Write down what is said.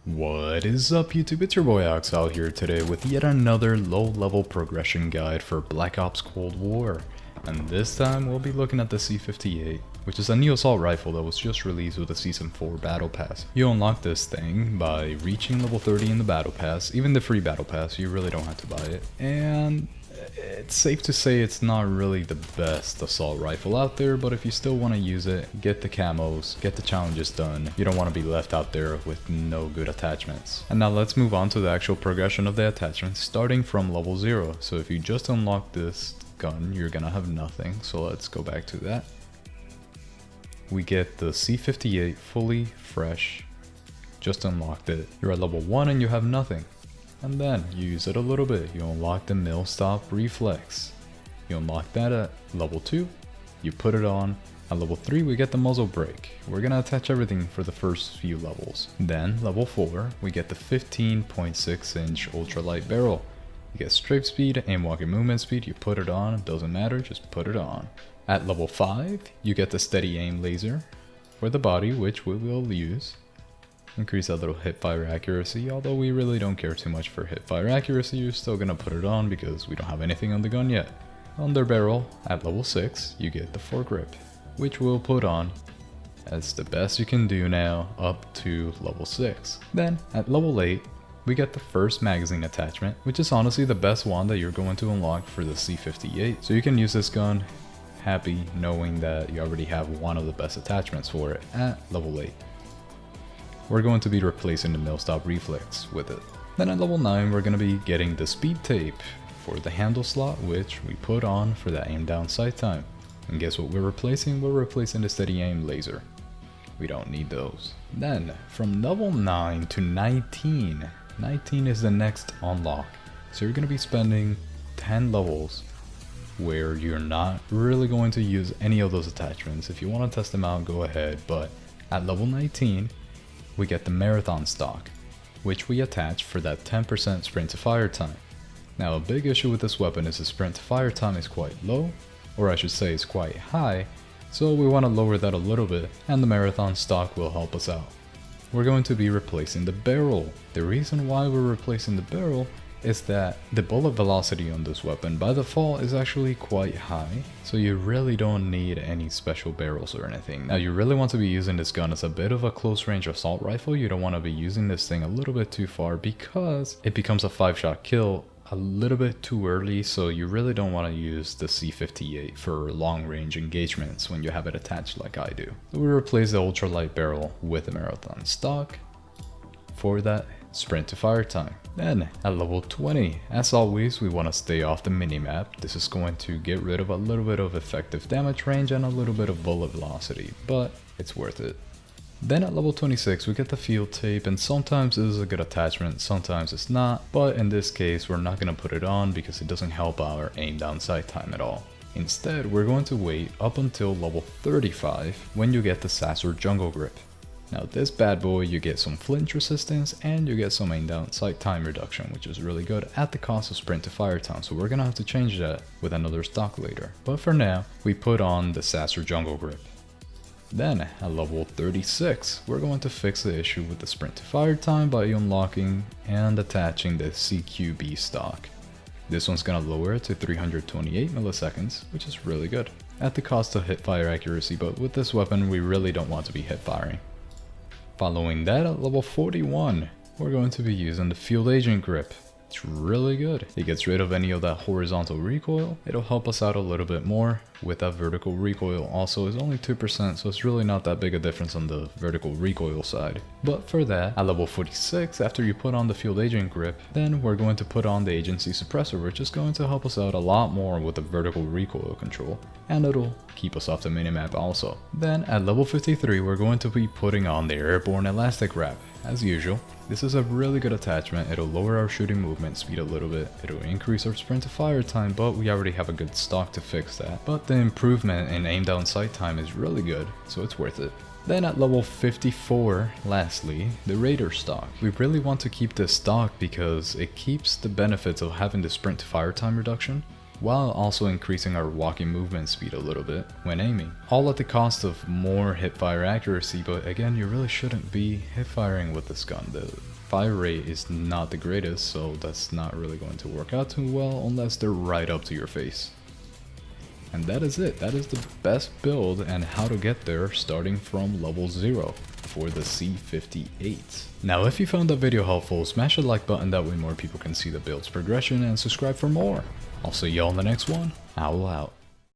What is up YouTube, it's your boy AuxOwl here today with yet another low-level progression guide for Black Ops Cold War. And this time we'll be looking at the C58, which is a new assault rifle that was just released with the Season 4 Battle Pass. You unlock this thing by reaching level 30 in the Battle Pass, even the free Battle Pass, you really don't have to buy it. And it's safe to say it's not really the best assault rifle out there, but if you still want to use it, get the camos, get the challenges done. You don't want to be left out there with no good attachments. And now let's move on to the actual progression of the attachments, starting from level 0. So if you just unlock this gun, you're gonna have nothing, so let's go back to that. We get the C58 fully fresh, just unlocked it. You're at level 1 and you have nothing. And then you use it a little bit, you unlock the Millstop Reflex. You unlock that at level 2, you put it on. At level 3 we get the muzzle brake. We're gonna attach everything for the first few levels. Then level 4 we get the 15.6 inch ultralight barrel. You get strafe speed, aim walking movement speed, you put it on, it doesn't matter, just put it on. At level 5 you get the steady aim laser for the body, which we will use. Increase a little hip fire accuracy, although we really don't care too much for hip fire accuracy, you're still gonna put it on because we don't have anything on the gun yet. Under barrel, at level 6, you get the foregrip, which we'll put on. That's the best you can do now up to level 6. Then, at level 8, we get the first magazine attachment, which is honestly the best one that you're going to unlock for the C58. So you can use this gun happy knowing that you already have one of the best attachments for it at level 8. We're going to be replacing the Millstop Reflex with it. Then at level 9 we're going to be getting the speed tape for the handle slot, which we put on for the aim down sight time. And guess what we're replacing? We're replacing the steady aim laser. We don't need those. Then from level 9 to 19 is the next unlock. So you're going to be spending 10 levels where you're not really going to use any of those attachments. If you want to test them out, go ahead. But at level 19, we get the marathon stock, which we attach for that 10% sprint to fire time. Now a big issue with this weapon is the sprint to fire time is quite low, or I should say it's quite high, so we want to lower that a little bit, and the marathon stock will help us out. We're going to be replacing the barrel. The reason why we're replacing the barrel is that the bullet velocity on this weapon by default is actually quite high, so you really don't need any special barrels or anything. Now you really want to be using this gun as a bit of a close range assault rifle. You don't want to be using this thing a little bit too far because it becomes a 5-shot kill a little bit too early, so you really don't want to use the C58 for long range engagements when you have it attached like I do. So we replace the ultralight barrel with the marathon stock for that sprint to fire time. Then at level 20, as always, we want to stay off the minimap. This is going to get rid of a little bit of effective damage range and a little bit of bullet velocity, but it's worth it. Then at level 26 we get the field tape, and sometimes this is a good attachment, sometimes it's not, but in this case we're not going to put it on because it doesn't help our aim down sight time at all. Instead we're going to wait up until level 35 when you get the Sasser jungle grip. Now this bad boy, you get some flinch resistance and you get some aim down sight time reduction, which is really good at the cost of sprint to fire time, so we're gonna have to change that with another stock later. But for now, we put on the Sasser jungle grip. Then at level 36, we're going to fix the issue with the sprint to fire time by unlocking and attaching the CQB stock. This one's gonna lower it to 328 milliseconds, which is really good at the cost of hip fire accuracy, but with this weapon we really don't want to be hip firing. Following that, at level 41, we're going to be using the field agent grip. It's really good. It gets rid of any of that horizontal recoil. It'll help us out a little bit more with that vertical recoil. Also, it's only 2%, so it's really not that big a difference on the vertical recoil side. But for that, at level 46, after you put on the field agent grip, then we're going to put on the agency suppressor, which is going to help us out a lot more with the vertical recoil control, and it'll keep us off the minimap also. Then at level 53, we're going to be putting on the airborne elastic wrap. As usual, this is a really good attachment. It'll lower our shooting movement speed a little bit, it'll increase our sprint to fire time, but we already have a good stock to fix that. But the improvement in aim down sight time is really good, so it's worth it. Then at level 54, lastly, the Raider stock. We really want to keep this stock because it keeps the benefits of having the sprint to fire time reduction, while also increasing our walking movement speed a little bit when aiming. All at the cost of more hip-fire accuracy, but again, you really shouldn't be hip-firing with this gun. The fire rate is not the greatest, so that's not really going to work out too well unless they're right up to your face. And that is it. That is the best build and how to get there starting from level 0 for the C58. Now if you found that video helpful, smash the like button, that way more people can see the build's progression, and subscribe for more. I'll see y'all in the next one. Owl out.